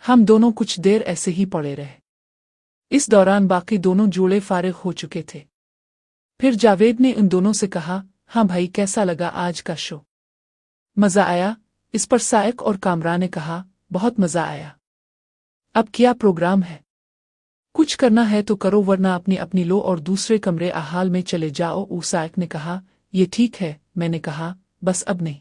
हम दोनों कुछ देर ऐसे ही पड़े रहे। इस दौरान बाकी दोनों जोड़े फारिग हो चुके थे। फिर जावेद ने उन दोनों से कहा, हाँ भाई, कैसा लगा आज का शो? मज़ा आया? इस पर साइक और कामरान ने कहा, बहुत मज़ा आया। अब क्या प्रोग्राम है? कुछ करना है तो करो, वरना अपनी अपनी लो और दूसरे कमरे हाल में चले जाओ। साइक ने कहा, ये ठीक है। मैंने कहा, बस अब नहीं,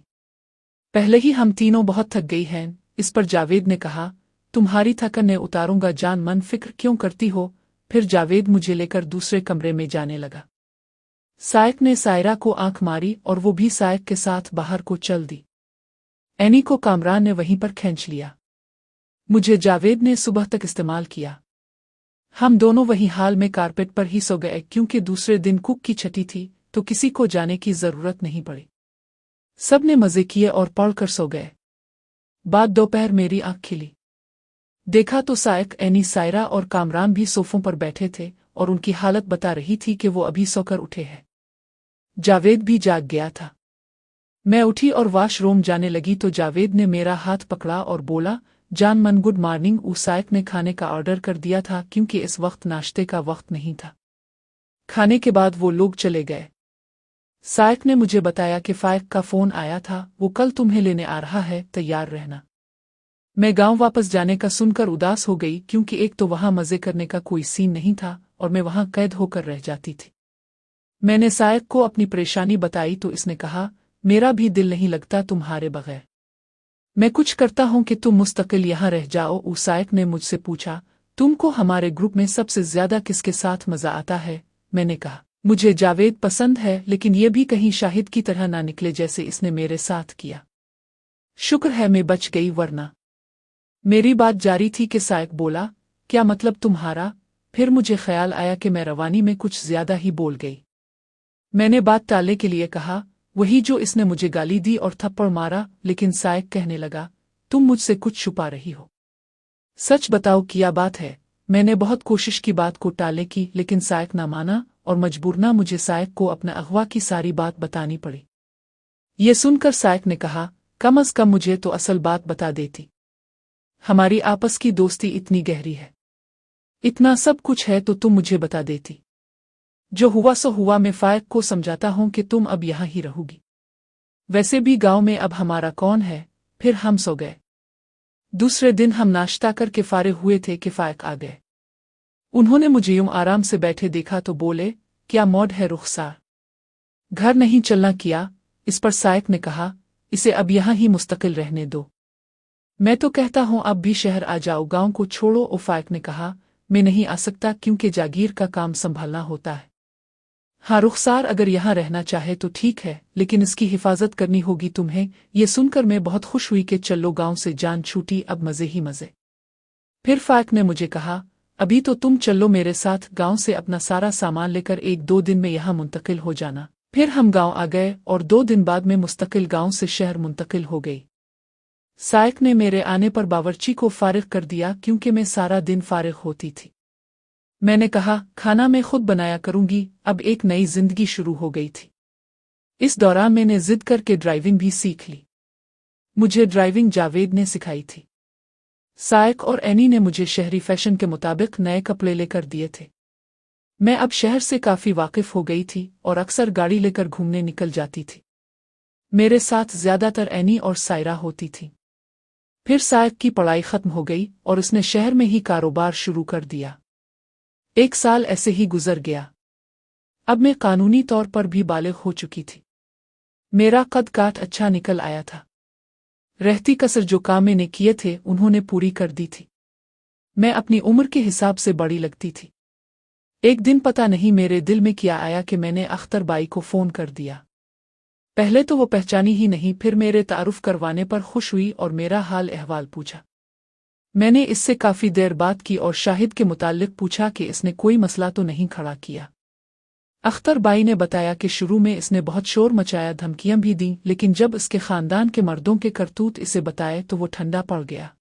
पहले ही हम तीनों बहुत थक गई हैं। इस पर जावेद ने कहा, तुम्हारी थकन ने उतारूंगा जान, मन फिक्र क्यों करती हो? फिर जावेद मुझे लेकर दूसरे कमरे में जाने लगा। साइक ने सायरा को आंख मारी और वो भी साइक के साथ बाहर को चल दी। एनी को कामरान ने वहीं पर खींच लिया। मुझे जावेद ने सुबह तक इस्तेमाल किया। हम दोनों वहीं हाल में कारपेट पर ही सो गए, क्योंकि दूसरे दिन कुक की छठी थी तो किसी को जाने की जरूरत नहीं पड़ी। सब ने मजे किए और पढ़कर सो गए। बाद दोपहर मेरी आंख खिली। देखा तो साइक, एनी, सायरा और कामरान भी सोफों पर बैठे थे और उनकी हालत बता रही थी कि वो अभी सोकर उठे हैं। जावेद भी जाग गया था। मैं उठी और वॉशरूम जाने लगी तो जावेद ने मेरा हाथ पकड़ा और बोला, जान मन, गुड मॉर्निंग। साइक ने खाने का ऑर्डर कर दिया था क्योंकि इस वक्त नाश्ते का वक्त नहीं था। खाने के बाद वो लोग चले गए। साइक ने मुझे बताया कि फाइक का फोन आया था, वो कल तुम्हें लेने आ रहा है, तैयार रहना। मैं गांव वापस जाने का सुनकर उदास हो गई, क्योंकि एक तो वहां मजे करने का कोई सीन नहीं था और मैं वहां कैद होकर रह जाती थी। मैंने साइक को अपनी परेशानी बताई तो इसने कहा, मेरा भी दिल नहीं लगता तुम्हारे बगैर। मैं कुछ करता हूं कि तुम मुस्तकिल यहां रह जाओ। साइक ने मुझसे पूछा, तुमको हमारे ग्रुप में सबसे ज्यादा किसके साथ मजा आता है? मैंने कहा, मुझे जावेद पसंद है, लेकिन ये भी कहीं शाहिद की तरह ना निकले जैसे इसने मेरे साथ किया। शुक्र है मैं बच गई, वरना। मेरी बात जारी थी कि साइक बोला, क्या मतलब तुम्हारा? फिर मुझे ख्याल आया कि मैं रवानी में कुछ ज्यादा ही बोल गई। मैंने बात टालने के लिए कहा, वही जो इसने मुझे गाली दी और थप्पड़ मारा। लेकिन साइक कहने लगा, तुम मुझसे कुछ छुपा रही हो, सच बताओ क्या बात है? मैंने बहुत कोशिश की बात को टालने की, लेकिन साइक ना माना और मजबूरना मुझे साइक को अपना अगवा की सारी बात बतानी पड़ी। ये सुनकर साइक ने कहा, कम अज कम मुझे तो असल बात बता देती। हमारी आपस की दोस्ती इतनी गहरी है, इतना सब कुछ है तो तुम मुझे बता देती। जो हुआ सो हुआ। मैं फाइक को समझाता हूं कि तुम अब यहां ही रहोगी। वैसे भी गांव में अब हमारा कौन है। फिर हम सो गए। दूसरे दिन हम नाश्ता करके फारिग हुए थे कि फाइक आ गए। उन्होंने मुझे यूं आराम से बैठे देखा तो बोले, क्या मौड है रुखसार, घर नहीं चलना किया? इस पर साइक ने कहा, इसे अब यहां ही मुस्तकिल रहने दो। मैं तो कहता हूं अब भी शहर आ जाओ, गांव को छोड़ो। फाइक ने कहा, मैं नहीं आ सकता, क्योंकि जागीर का काम संभालना होता है। हाँ रुखसार, अगर यहाँ रहना चाहे तो ठीक है, लेकिन इसकी हिफाजत करनी होगी तुम्हें। ये सुनकर मैं बहुत खुश हुई कि चलो गांव से जान छूटी, अब मजे ही मजे। फिर फाइक ने मुझे कहा, अभी तो तुम चलो मेरे साथ गांव से, अपना सारा सामान लेकर 1-2 दिन में यहाँ मुंतकिल हो जाना। फिर हम गांव आ गए और 2 दिन बाद में मुस्तकिल गांव से शहर मुंतकिल हो गई। साइक ने मेरे आने पर बावर्ची को फारिग कर दिया, क्योंकि मैं सारा दिन फारिग होती थी। मैंने कहा, खाना मैं खुद बनाया करूंगी। अब एक नई जिंदगी शुरू हो गई थी। इस दौरान मैंने जिद करके ड्राइविंग भी सीख ली। मुझे ड्राइविंग जावेद ने सिखाई थी। साइक और एनी ने मुझे शहरी फैशन के मुताबिक नए कपड़े लेकर दिए थे। मैं अब शहर से काफी वाकिफ हो गई थी और अक्सर गाड़ी लेकर घूमने निकल जाती थी। मेरे साथ ज्यादातर एनी और सायरा होती थी। फिर साइक की पढ़ाई खत्म हो गई और उसने शहर में ही कारोबार शुरू कर दिया। 1 साल ऐसे ही गुजर गया। अब मैं कानूनी तौर पर भी बालिग हो चुकी थी। मेरा कद काठ अच्छा निकल आया था। रहती कसर जो काम मैंने किए थे उन्होंने पूरी कर दी थी। मैं अपनी उम्र के हिसाब से बड़ी लगती थी। एक दिन पता नहीं मेरे दिल में क्या आया कि मैंने अख्तर बाई को फोन कर दिया। पहले तो वो पहचानी ही नहीं, फिर मेरे तारुफ करवाने पर खुश हुई और मेरा हाल अहवाल पूछा। मैंने इससे काफी देर बात की और शाहिद के मुताल्लिक पूछा कि इसने कोई मसला तो नहीं खड़ा किया। अख्तर बाई ने बताया कि शुरू में इसने बहुत शोर मचाया, धमकियां भी दी, लेकिन जब इसके खानदान के मर्दों के करतूत इसे बताए तो वो ठंडा पड़ गया।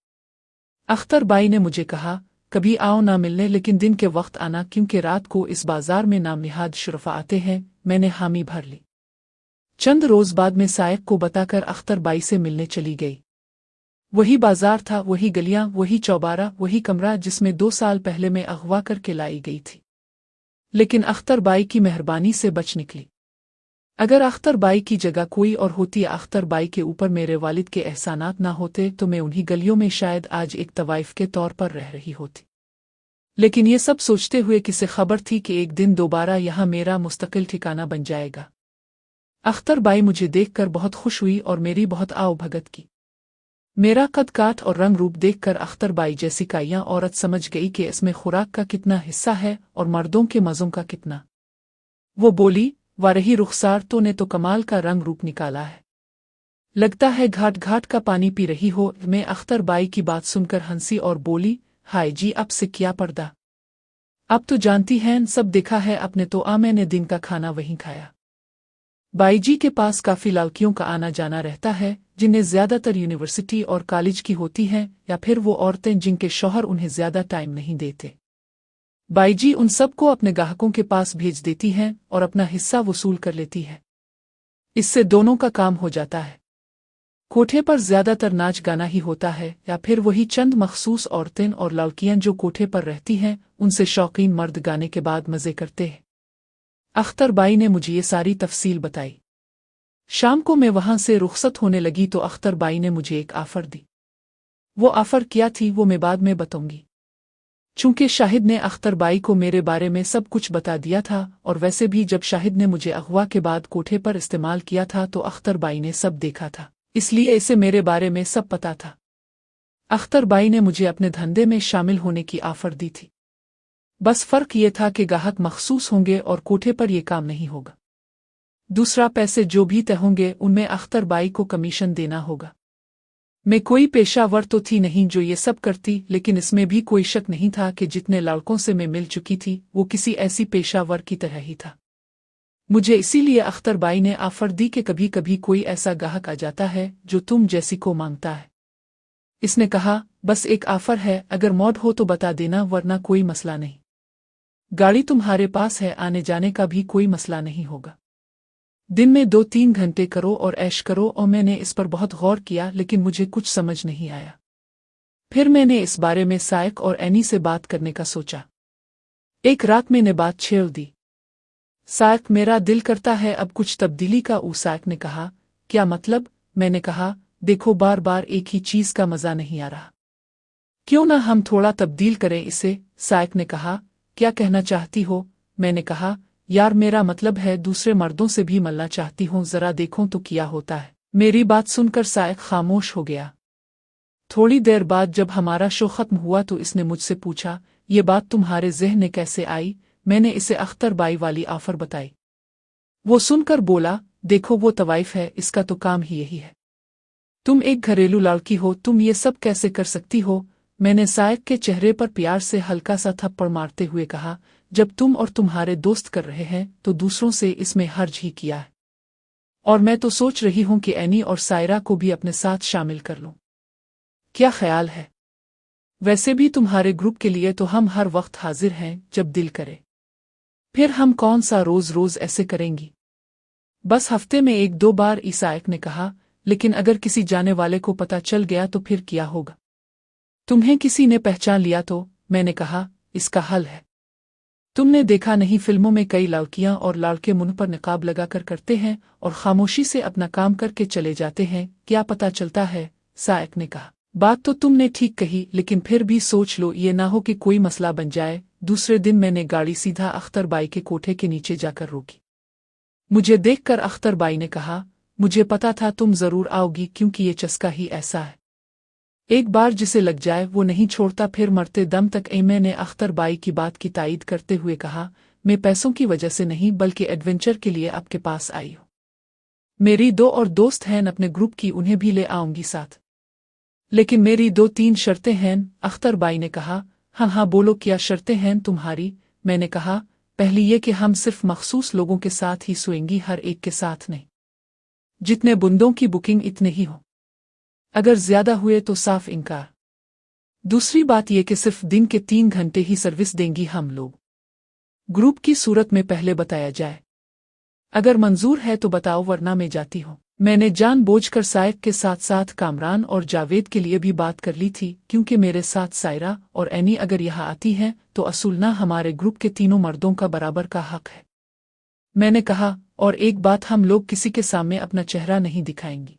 अख्तर बाई ने मुझे कहा, कभी आओ ना मिलने, लेकिन दिन के वक्त आना, क्योंकि रात को इस बाजार में नामनिहाद शुरफा आते हैं। मैंने हामी भर ली। चंद रोज बाद में साइक को बताकर अख्तर बाई से मिलने चली गई। वही बाजार था, वही गलियां, वही चौबारा, वही कमरा जिसमें 2 साल पहले मैं अगवा करके लाई गई थी। लेकिन अख्तर बाई की मेहरबानी से बच निकली। अगर अख्तर बाई की जगह कोई और होती या अख्तर बाई के ऊपर मेरे वालिद के एहसानात ना होते तो मैं उन्हीं गलियों में शायद आज एक तवाइफ के तौर पर रह रही होती। लेकिन ये सब सोचते हुए किसे खबर थी कि एक दिन दोबारा यहाँ मेरा मुस्तकिल ठिकाना बन जाएगा। अख्तर बाई मुझे देखकर बहुत खुश हुई और मेरी बहुत आओभगत की। मेरा कद काठ और रंग रूप देखकर अख्तर बाई जैसी काइयां औरत समझ गई कि इसमें खुराक का कितना हिस्सा है और मर्दों के मज़ों का कितना। वो बोली, वारही रुखसार तो ने तो कमाल का रंग रूप निकाला है, लगता है घाट घाट का पानी पी रही हो। मैं अख्तर बाई की बात सुनकर हंसी और बोली, हाय जी, अब से क्या पर्दा, अब तो जानती हैं सब देखा है अपने तो मैंने दिन का खाना वहीं खाया। बाई जी के पास काफ़ी लड़कियों का आना जाना रहता है, जिन्हें ज़्यादातर यूनिवर्सिटी और कॉलेज की होती हैं या फिर वो औरतें जिनके शौहर उन्हें ज़्यादा टाइम नहीं देते। बाई जी उन सबको अपने ग्राहकों के पास भेज देती हैं और अपना हिस्सा वसूल कर लेती है। इससे दोनों का काम हो जाता है। कोठे पर ज़्यादातर नाच गाना ही होता है या फिर वही चंद मखसूस औरतें और लड़कियां जो कोठे पर रहती हैं उनसे शौकीन मर्द गाने के बाद मज़े करते हैं। अख्तर बाई ने मुझे ये सारी तफसील बताई। शाम को मैं वहां से रुखसत होने लगी तो अख्तर बाई ने मुझे एक ऑफ़र दी। वो ऑफ़र क्या थी वो मैं बाद में बताऊंगी। चूंकि शाहिद ने अख्तर बाई को मेरे बारे में सब कुछ बता दिया था और वैसे भी जब शाहिद ने मुझे अगवा के बाद कोठे पर इस्तेमाल किया था तो अख्तर बाई ने सब देखा था, इसलिए इसे मेरे बारे में सब पता था। अख्तर बाई ने मुझे अपने धंधे में शामिल होने की ऑफ़र दी थी। बस फ़र्क ये था कि ग्राहक मखसूस होंगे और कोठे पर यह काम नहीं होगा। दूसरा, पैसे जो भी तय होंगे उनमें अख्तर बाई को कमीशन देना होगा। मैं कोई पेशावर तो थी नहीं जो ये सब करती, लेकिन इसमें भी कोई शक नहीं था कि जितने लड़कों से मैं मिल चुकी थी वो किसी ऐसी पेशावर की तरह ही था। मुझे इसीलिए अख्तर बाई ने ऑफ़र दी कि कभी कभी कोई ऐसा ग्राहक आ जाता है जो तुम जैसी को मांगता है। इसने कहा, बस एक ऑफ़र है, अगर मौड हो तो बता देना वरना कोई मसला नहीं। गाड़ी तुम्हारे पास है, आने जाने का भी कोई मसला नहीं होगा। दिन में 2-3 घंटे करो और ऐश करो। और मैंने इस पर बहुत गौर किया लेकिन मुझे कुछ समझ नहीं आया। फिर मैंने इस बारे में साइक और एनी से बात करने का सोचा। एक रात मैंने बात छेड़ दी। साइक, मेरा दिल करता है अब कुछ तब्दीली का। साइक ने कहा, क्या मतलब? मैंने कहा, देखो बार बार एक ही चीज़ का मज़ा नहीं आ रहा, क्यों ना हम थोड़ा तब्दील करें इसे। साइक ने कहा, क्या कहना चाहती हो? मैंने कहा, यार मेरा मतलब है दूसरे मर्दों से भी मिलना चाहती हूँ, ज़रा देखो तो क्या होता है। मेरी बात सुनकर साइक खामोश हो गया। थोड़ी देर बाद जब हमारा शो ख़त्म हुआ तो इसने मुझसे पूछा, ये बात तुम्हारे ज़हन में कैसे आई? मैंने इसे अख्तर बाई वाली ऑफ़र बताई। वो सुनकर बोला, देखो वो तवाइफ है, इसका तो काम ही यही है। तुम एक घरेलू लड़की हो, तुम ये सब कैसे कर सकती हो? मैंने साइक के चेहरे पर प्यार से हल्का सा थप्पड़ मारते हुए कहा, जब तुम और तुम्हारे दोस्त कर रहे हैं तो दूसरों से इसमें हर्ज ही किया है। और मैं तो सोच रही हूं कि एनी और सायरा को भी अपने साथ शामिल कर लूं। क्या ख्याल है? वैसे भी तुम्हारे ग्रुप के लिए तो हम हर वक्त हाजिर हैं जब दिल करे। फिर हम कौन सा रोज रोज ऐसे करेंगी? बस हफ्ते में 1-2 बार। ईसाइक ने कहा, लेकिन अगर किसी जाने वाले को पता चल गया तो फिर क्या होगा? तुम्हें किसी ने पहचान लिया तो? मैंने कहा, इसका हल है। तुमने देखा नहीं, फिल्मों में कई लड़कियां और लड़के मुंह पर निकाब लगाकर करते हैं और खामोशी से अपना काम करके चले जाते हैं, क्या पता चलता है? साइक ने कहा, बात तो तुमने ठीक कही, लेकिन फिर भी सोच लो ये ना हो कि कोई मसला बन जाए। दूसरे दिन मैंने गाड़ी सीधा अख्तर बाई के कोठे के नीचे जाकर रोकी। मुझे देखकर अख्तर बाई ने कहा, मुझे पता था तुम जरूर आओगी क्योंकि ये चस्का ही ऐसा है, एक बार जिसे लग जाए वो नहीं छोड़ता फिर मरते दम तक। मैंने अख्तर बाई की बात की तायीद करते हुए कहा, मैं पैसों की वजह से नहीं बल्कि एडवेंचर के लिए आपके पास आई हूँ। मेरी 2 और दोस्त हैं अपने ग्रुप की, उन्हें भी ले आऊंगी साथ, लेकिन मेरी 2-3 शर्तें हैं। अख्तर बाई ने कहा, हाँ हाँ बोलो, क्या शर्तें हैं तुम्हारी? मैंने कहा, पहली ये कि हम सिर्फ मखसूस लोगों के साथ ही सोएंगी, हर एक के साथ नहीं। जितने बुंदों की बुकिंग इतने ही हो, अगर ज्यादा हुए तो साफ इनकार। दूसरी बात यह कि सिर्फ दिन के 3 घंटे ही सर्विस देंगी हम लोग। ग्रुप की सूरत में पहले बताया जाए, अगर मंजूर है तो बताओ वरना मैं जाती हूँ। मैंने जानबूझकर साइक के साथ साथ कामरान और जावेद के लिए भी बात कर ली थी, क्योंकि मेरे साथ सायरा और एनी अगर यहाँ आती हैं तो असूलना हमारे ग्रुप के तीनों मर्दों का बराबर का हक है। मैंने कहा, और एक बात, हम लोग किसी के सामने अपना चेहरा नहीं दिखाएंगी।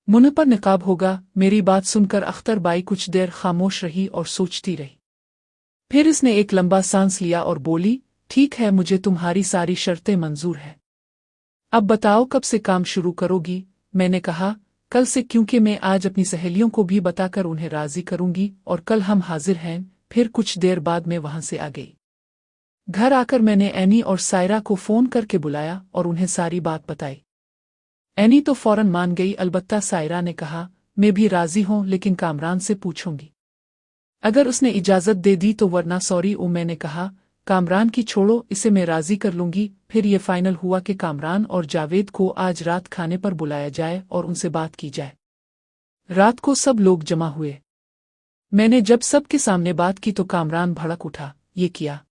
मुंह पर निकाब होगा। मेरी बात सुनकर अख्तर बाई कुछ देर खामोश रही और सोचती रही। फिर इसने एक लंबा सांस लिया और बोली, ठीक है, मुझे तुम्हारी सारी शर्तें मंजूर हैं। अब बताओ कब से काम शुरू करोगी? मैंने कहा, कल से, क्योंकि मैं आज अपनी सहेलियों को भी बताकर उन्हें राजी करूंगी और कल हम हाजिर हैं। फिर कुछ देर बाद मैं वहां से आ गई। घर आकर मैंने एनी और सायरा को फोन करके बुलाया और उन्हें सारी बात बताई। एनी तो फौरन मान गई, अलबत्ता सायरा ने कहा, मैं भी राजी हूं, लेकिन कामरान से पूछूंगी अगर उसने इजाजत दे दी तो, वरना सॉरी। मैंने कहा, कामरान की छोड़ो, इसे मैं राजी कर लूंगी। फिर ये फाइनल हुआ कि कामरान और जावेद को आज रात खाने पर बुलाया जाए और उनसे बात की जाए। रात को सब लोग जमा हुए। मैंने जब सबके सामने बात की तो कामरान भड़क उठा, ये किया?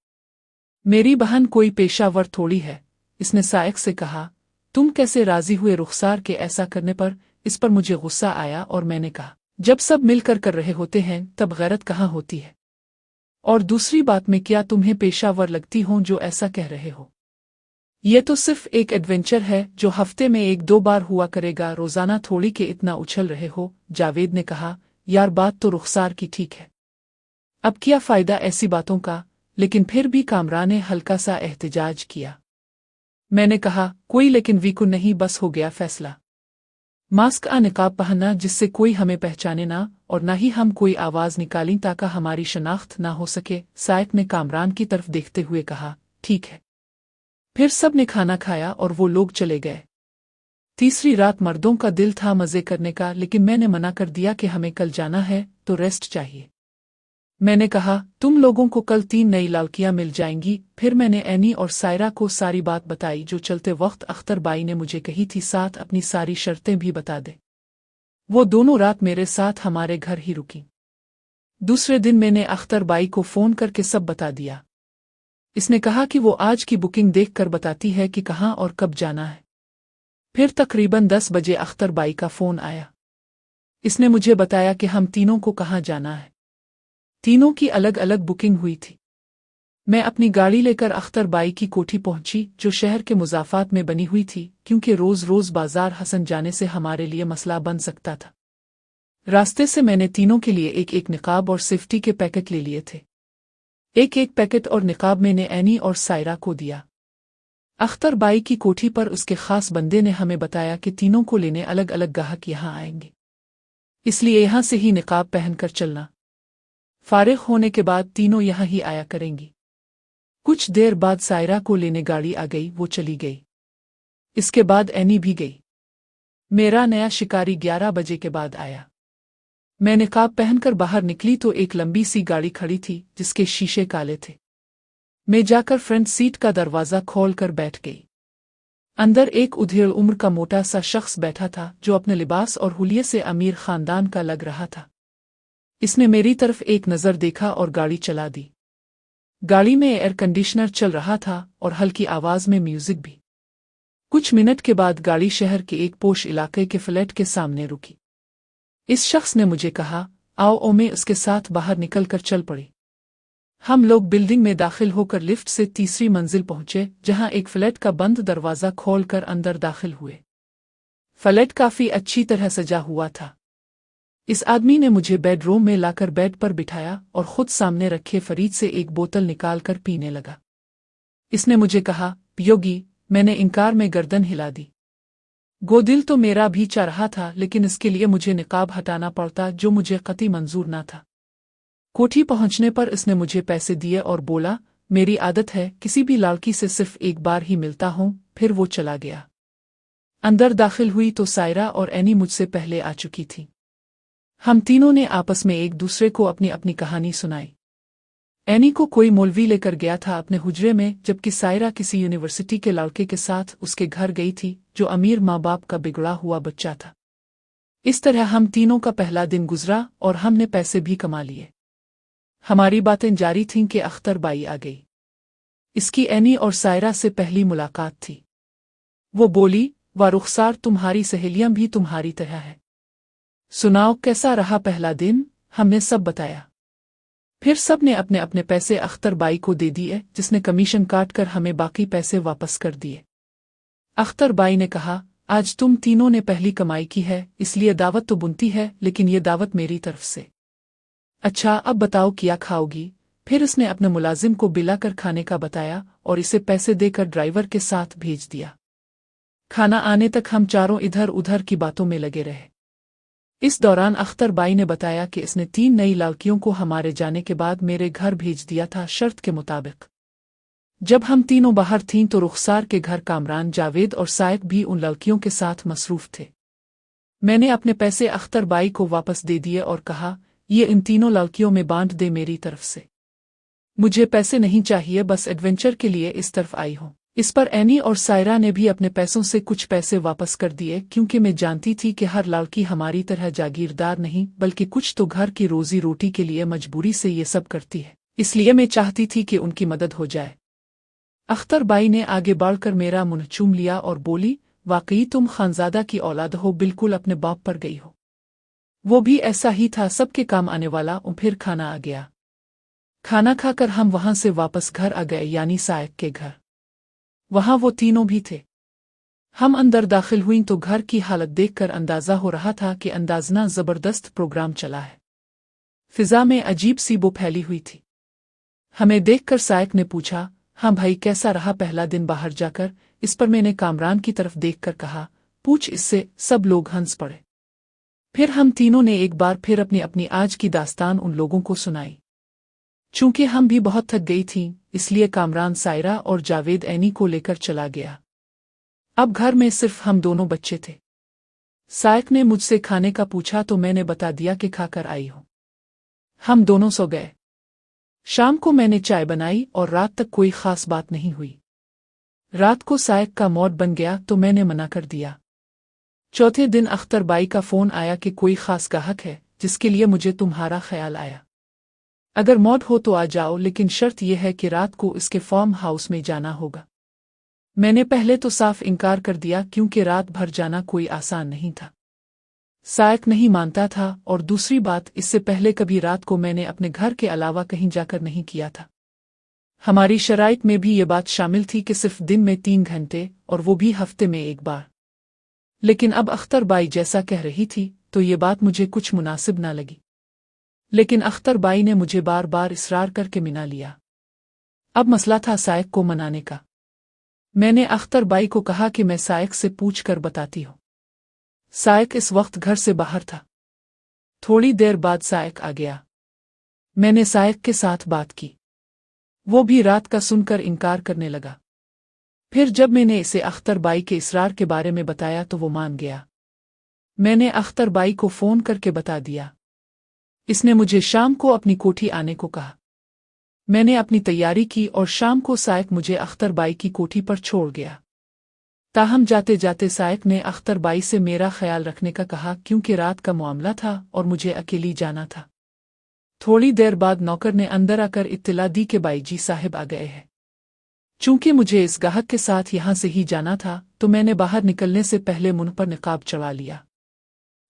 मेरी बहन कोई पेशावर थोड़ी है। इसने साइक से कहा, तुम कैसे राजी हुए रुखसार के ऐसा करने पर? इस पर मुझे गुस्सा आया और मैंने कहा, जब सब मिलकर कर रहे होते हैं तब गैरत कहाँ होती है? और दूसरी बात, मैं क्या तुम्हें पेशावर लगती हूं जो ऐसा कह रहे हो? ये तो सिर्फ एक एडवेंचर है जो हफ्ते में 1-2 बार हुआ करेगा, रोजाना थोड़ी के इतना उछल रहे हो। जावेद ने कहा, यार बात तो रुखसार की ठीक है, अब क्या फायदा ऐसी बातों का? लेकिन फिर भी कामरान ने हल्का सा एहतजाज किया। मैंने कहा, कोई लेकिन वीकु नहीं, बस हो गया फैसला। मास्क निकाब पहनना जिससे कोई हमें पहचाने ना, और ना ही हम कोई आवाज निकालें ताकि हमारी शनाख्त ना हो सके। साइक ने कामरान की तरफ देखते हुए कहा, ठीक है। फिर सब ने खाना खाया और वो लोग चले गए। तीसरी रात मर्दों का दिल था मजे करने का, लेकिन मैंने मना कर दिया कि हमें कल जाना है तो रेस्ट चाहिए। मैंने कहा, तुम लोगों को कल 3 नई लड़कियां मिल जाएंगी। फिर मैंने एनी और सायरा को सारी बात बताई जो चलते वक्त अख्तर बाई ने मुझे कही थी, साथ अपनी सारी शर्तें भी बता दे। वो दोनों रात मेरे साथ हमारे घर ही रुकी। दूसरे दिन मैंने अख्तर बाई को फोन करके सब बता दिया। इसने कहा कि वो आज की बुकिंग देखकर बताती है कि कहाँ और कब जाना है। फिर तकरीबन 10 बजे अख्तर बाई का फोन आया। इसने मुझे बताया कि हम तीनों को कहाँ जाना है। तीनों की अलग अलग बुकिंग हुई थी। मैं अपनी गाड़ी लेकर अख्तर बाई की कोठी पहुंची, जो शहर के मुजाफात में बनी हुई थी, क्योंकि रोज रोज बाजार हसन जाने से हमारे लिए मसला बन सकता था। रास्ते से मैंने तीनों के लिए एक एक निकाब और सेफ्टी के पैकेट ले लिए थे। एक एक पैकेट और निकाब मैंने एनी और सायरा को दिया। अख्तर बाई की कोठी पर उसके खास बंदे ने हमें बताया कि तीनों को लेने अलग अलग गाहक यहाँ आएंगे, इसलिए यहाँ से ही निकाब पहनकर चलना। फारिग होने के बाद तीनों यहाँ ही आया करेंगी। कुछ देर बाद सायरा को लेने गाड़ी आ गई, वो चली गई। इसके बाद एनी भी गई। मेरा नया शिकारी 11 बजे के बाद आया। मैं निकाब पहनकर बाहर निकली तो एक लंबी सी गाड़ी खड़ी थी जिसके शीशे काले थे। मैं जाकर फ्रंट सीट का दरवाज़ा खोलकर बैठ गई। अंदर एक उधेड़ उम्र का मोटा सा शख्स बैठा था जो अपने लिबास और हुलिये से अमीर खानदान का लग रहा था। इसने मेरी तरफ एक नज़र देखा और गाड़ी चला दी। गाड़ी में एयर कंडीशनर चल रहा था और हल्की आवाज में म्यूजिक भी। कुछ मिनट के बाद गाड़ी शहर के एक पोश इलाके के फ्लैट के सामने रुकी। इस शख्स ने मुझे कहा, आओ। और मैं उसके साथ बाहर निकलकर चल पड़ी। हम लोग बिल्डिंग में दाखिल होकर लिफ्ट से तीसरी मंजिल पहुंचे, जहां एक फ्लैट का बंद दरवाज़ा खोलकर अंदर दाखिल हुए। फ्लैट काफी अच्छी तरह सजा हुआ था। इस आदमी ने मुझे बेडरूम में लाकर बेड पर बिठाया और खुद सामने रखे फरीद से एक बोतल निकालकर पीने लगा। इसने मुझे कहा, पियोगी? मैंने इनकार में गर्दन हिला दी। दिल तो मेरा भी चाह रहा था, लेकिन इसके लिए मुझे निकाब हटाना पड़ता, जो मुझे कतई मंजूर ना था। कोठी पहुंचने पर इसने मुझे पैसे दिए और बोला, मेरी आदत है किसी भी लड़की से सिर्फ एक बार ही मिलता हूं। फिर वो चला गया। अंदर दाखिल हुई तो सायरा और एनी मुझसे पहले आ चुकी थी। हम तीनों ने आपस में एक दूसरे को अपनी अपनी कहानी सुनाई। एनी को कोई मौलवी लेकर गया था अपने हुजरे में, जबकि सायरा किसी यूनिवर्सिटी के लड़के के साथ उसके घर गई थी, जो अमीर माँ बाप का बिगड़ा हुआ बच्चा था। इस तरह हम तीनों का पहला दिन गुजरा और हमने पैसे भी कमा लिए। हमारी बातें जारी थीं कि अख्तर बाई आ गई। इसकी एनी और सायरा से पहली मुलाकात थी। वो बोली, व रुखसार तुम्हारी सहेलियां भी तुम्हारी तरह है। सुनाओ कैसा रहा पहला दिन। हमने सब बताया। फिर सब ने अपने अपने पैसे अख्तर बाई को दे दिए, जिसने कमीशन काट कर हमें बाकी पैसे वापस कर दिए। अख्तर बाई ने कहा, आज तुम तीनों ने पहली कमाई की है, इसलिए दावत तो बुनती है, लेकिन ये दावत मेरी तरफ से। अच्छा अब बताओ क्या खाओगी। फिर उसने अपने मुलाजिम को बिलाकर खाने का बताया और इसे पैसे देकर ड्राइवर के साथ भेज दिया। खाना आने तक हम चारों इधर उधर की बातों में लगे रहे। इस दौरान अख्तर बाई ने बताया कि इसने 3 नई लड़कियों को हमारे जाने के बाद मेरे घर भेज दिया था, शर्त के मुताबिक। जब हम तीनों बाहर थीं तो रुखसार के घर कामरान जावेद और साइक भी उन लड़कियों के साथ मसरूफ थे। मैंने अपने पैसे अख्तर बाई को वापस दे दिए और कहा, ये इन तीनों लड़कियों में बांट दे मेरी तरफ से। मुझे पैसे नहीं चाहिए, बस एडवेंचर के लिए इस तरफ आई हूं। इस पर एनी और सायरा ने भी अपने पैसों से कुछ पैसे वापस कर दिए, क्योंकि मैं जानती थी कि हर लड़की हमारी तरह जागीरदार नहीं, बल्कि कुछ तो घर की रोजी रोटी के लिए मजबूरी से ये सब करती है, इसलिए मैं चाहती थी कि उनकी मदद हो जाए। अख्तर बाई ने आगे बढ़कर मेरा मुंह चूम लिया और बोली, वाकई तुम खानजादा की औलाद हो, बिल्कुल अपने बाप पर गई हो। वो भी ऐसा ही था, सबके काम आने वाला। और फिर खाना आ गया। खाना खाकर हम वहां से वापस घर आ गए, यानी साइक के घर। वहां वो तीनों भी थे। हम अंदर दाखिल हुई तो घर की हालत देखकर अंदाजा हो रहा था कि अंदाजना जबरदस्त प्रोग्राम चला है। फिजा में अजीब सी बो फैली हुई थी। हमें देखकर साइक ने पूछा, हाँ भाई कैसा रहा पहला दिन बाहर जाकर। इस पर मैंने कामरान की तरफ देखकर कहा, पूछ इससे। सब लोग हंस पड़े। फिर हम तीनों ने एक बार फिर अपनी अपनी आज की दास्तान उन लोगों को सुनाई। चूंकि हम भी बहुत थक गई थीं, इसलिए कामरान सायरा और जावेद एनी को लेकर चला गया। अब घर में सिर्फ हम दोनों बच्चे थे। साइक ने मुझसे खाने का पूछा तो मैंने बता दिया कि खाकर आई हूं। हम दोनों सो गए। शाम को मैंने चाय बनाई और रात तक कोई खास बात नहीं हुई। रात को साइक का मूड बन गया तो मैंने मना कर दिया। चौथे दिन अख्तर बाई का फोन आया कि कोई खास गाहक है जिसके लिए मुझे तुम्हारा ख्याल आया। अगर मूड हो तो आ जाओ, लेकिन शर्त यह है कि रात को इसके फार्म हाउस में जाना होगा। मैंने पहले तो साफ इनकार कर दिया, क्योंकि रात भर जाना कोई आसान नहीं था। साइक नहीं मानता था, और दूसरी बात, इससे पहले कभी रात को मैंने अपने घर के अलावा कहीं जाकर नहीं किया था। हमारी शराइत में भी ये बात शामिल थी कि सिर्फ दिन में 3 घंटे, और वो भी हफ्ते में एक बार। लेकिन अब अख्तर बाई जैसा कह रही थी तो ये बात मुझे कुछ मुनासिब ना लगी। लेकिन अख्तर बाई ने मुझे बार बार इसरार करके मना लिया। अब मसला था साइक को मनाने का। मैंने अख्तर बाई को कहा कि मैं साइक से पूछ कर बताती हूँ। साइक इस वक्त घर से बाहर था। थोड़ी देर बाद साइक आ गया। मैंने साइक के साथ बात की। वो भी रात का सुनकर इनकार करने लगा। फिर जब मैंने इसे अख्तर बाई के इसरार के बारे में बताया तो वो मान गया। मैंने अख्तर बाई को फोन करके बता दिया। इसने मुझे शाम को अपनी कोठी आने को कहा। मैंने अपनी तैयारी की और शाम को साइक मुझे अख्तर बाई की कोठी पर छोड़ गया। ताहम जाते जाते साइक ने अख्तर बाई से मेरा ख्याल रखने का कहा, क्योंकि रात का मामला था और मुझे अकेली जाना था। थोड़ी देर बाद नौकर ने अंदर आकर इत्तला दी कि बाईजी साहिब आ गए हैं। चूंकि मुझे इस गाहक के साथ यहां से ही जाना था तो मैंने बाहर निकलने से पहले मुंह पर निकाब चढ़ा लिया।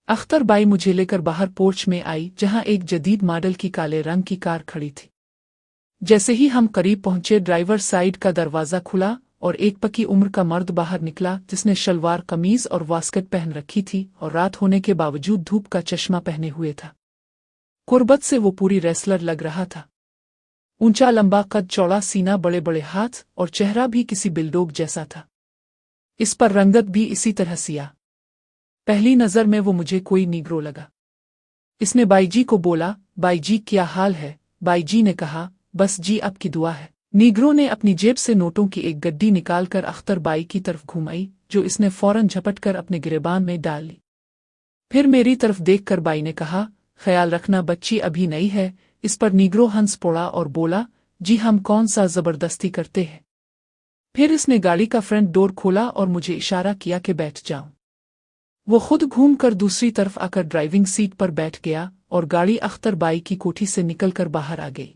अख्तर बाई मुझे लेकर बाहर पोर्च में आई, जहां एक जदीद मॉडल की काले रंग की कार खड़ी थी। जैसे ही हम करीब पहुंचे, ड्राइवर साइड का दरवाजा खुला और एक पक्की उम्र का मर्द बाहर निकला, जिसने शलवार कमीज और वास्कट पहन रखी थी और रात होने के बावजूद धूप का चश्मा पहने हुए था। कुर्बत से वो पूरी रेसलर लग रहा था। ऊंचा लंबा कद, चौड़ा सीना, बड़े बड़े हाथ और चेहरा भी किसी बिल्डोग जैसा था। इस पर रंगत भी इसी तरह सिया। पहली नजर में वो मुझे कोई नीग्रो लगा। इसने बाईजी को बोला, बाईजी क्या हाल है। बाईजी ने कहा, बस जी आपकी दुआ है। नीग्रो ने अपनी जेब से नोटों की एक गड्डी निकालकर अख्तर बाई की तरफ घुमाई, जो इसने फौरन झपटकर अपने गिरेबान में डाल ली। फिर मेरी तरफ देखकर बाई ने कहा, ख्याल रखना बच्ची अभी नई है। इस पर नीग्रो हंस पड़ा और बोला, जी हम कौन सा जबरदस्ती करते हैं। फिर इसने गाड़ी का फ्रंट डोर खोला और मुझे इशारा किया कि बैठ जाऊं। वो खुद घूमकर दूसरी तरफ आकर ड्राइविंग सीट पर बैठ गया और गाड़ी अख्तर बाई की कोठी से निकलकर बाहर आ गई।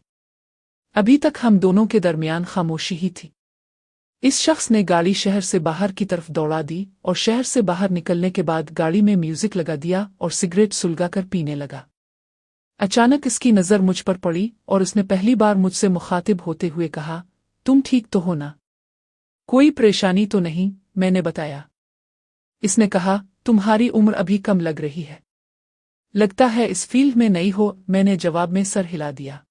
अभी तक हम दोनों के दरमियान खामोशी ही थी। इस शख्स ने गाड़ी शहर से बाहर की तरफ दौड़ा दी और शहर से बाहर निकलने के बाद गाड़ी में म्यूजिक लगा दिया और सिगरेट सुलगाकर पीने लगा। अचानक इसकी नज़र मुझ पर पड़ी और उसने पहली बार मुझसे मुखातिब होते हुए कहा, तुम ठीक तो हो ना? कोई परेशानी तो नहीं? मैंने बताया। इसने कहा, तुम्हारी उम्र अभी कम लग रही है। लगता है इस फील्ड में नई हो। मैंने जवाब में सर हिला दिया।